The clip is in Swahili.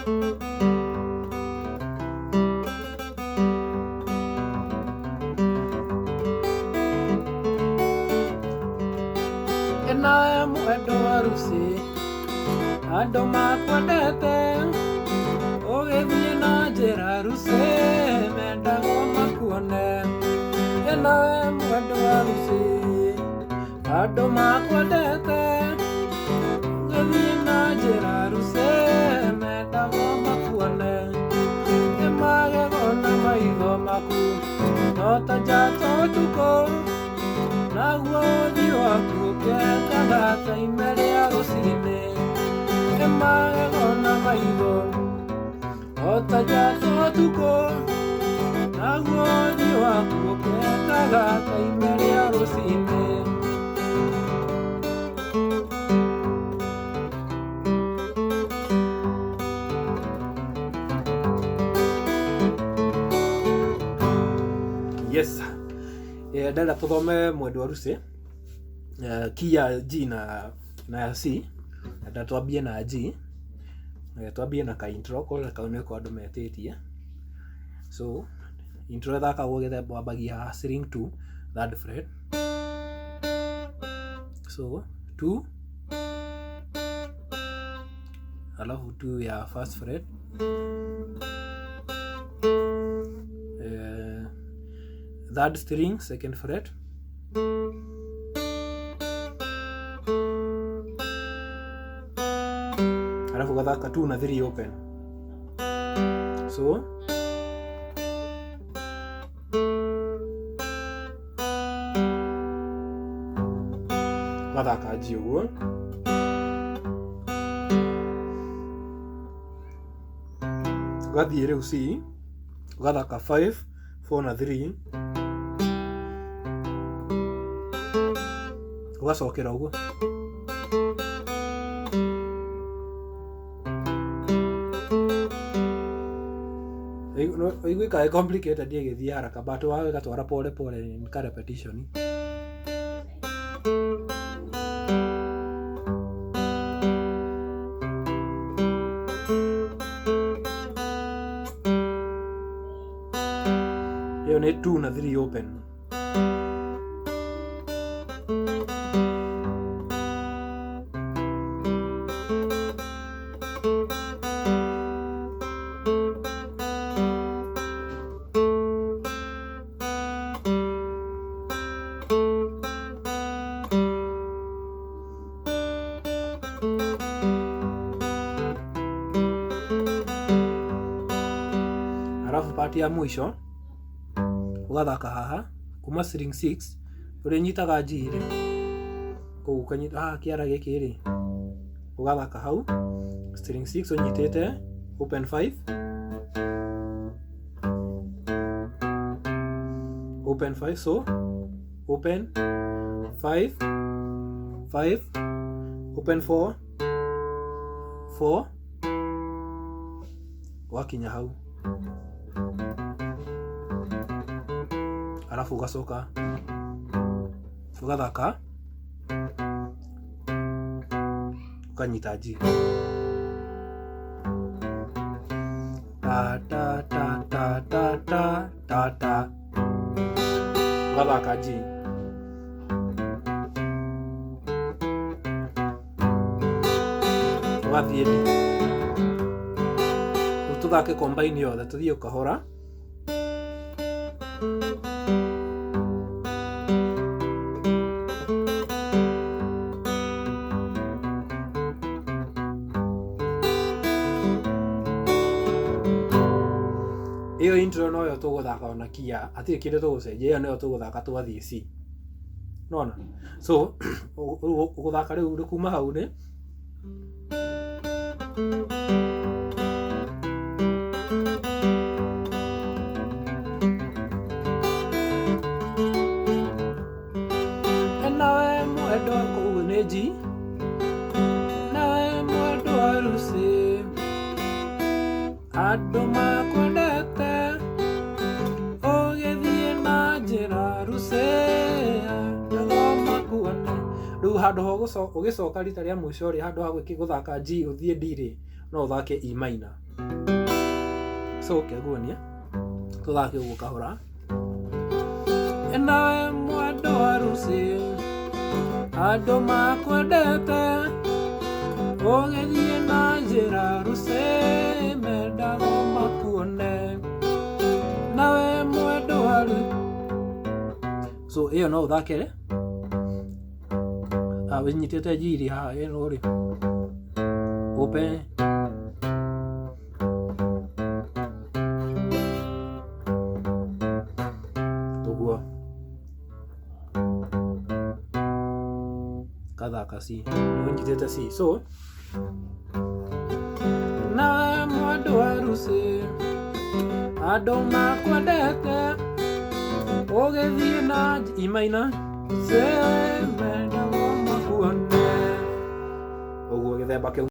Enawe mwendwa rusi andu makwendete ugithie na njira rusi mendaga makuone. Enawe mwendwa rusi andu makwendete ugithie na njira rusi mendaga makuone. Emagego na maitho maku no ta njata ũtukũ, naguo ũthiũ waku ũkĩendaga ta ime rĩa rũcinĩ. Emagego na maitho no ta njata ũtukũ, naguo ũthiũ waku ũkĩendaga ta ime rĩa rũcinĩ. Yes. Ndenda tuthome Mwendwa rusi key ya G na C. Ndenda twambie na G. Twambie na ka intro kole ka nĩ kwa andũ metĩtie. So intro thakagwo gĩthemba wambagia string 2 third fret. So 2 alafu 2 ya first fret, third string second fret, alafu gathaka 2 na 3 open. So gathaka G uguo, gathie rĩu C gathaka 5 4 na 3, ugacokera uguo. Igwika complicated igithia haraka but wagatwara pole pole ni ka repetition. Hiyo ni 2 na 3 open. Alafu pati ya mwisho ugathaka haha kuma string 6 ulinyitaga G ri ko ukanyita kiara giki ri ugathaka hau string 6 unyitete open 5 open 5, so open 5 5 open 4 4 wakinya hau alafu ugacoka ugathaka ukanyita G ta ta ta ta ta ta ta ta, ugathaka G ugathie D. Tuthake combine yothe tuthie ukahora. Iyo intro no yo tuguthaka ona kia ati kire tugucenjia, iyo no tuguthaka twathie C. Nona? So uguthaka riu kuma hau ni enawe mwendwa kugu ni G, nawe mwendwa rusi andu makwendete ugithie na njira rusi ndago makuone. Riu handu ho ugicoka rita ria mwisho ri handu ha guthaka G uthie D ri no uthake E minor. so keguonia tuthake uguo kahora nawe mwendwa ruci andu makwendete ugithie na njira ruci mendaga makuone nawe mwendwa ruci. So iyo no uthake winyitite jiri haha ino ri upe tuguo kathaka si winyitite si. So nawe mwendwa ruci andu makwendete ugithie na imaina mendaga makuone uguo githemba kiu.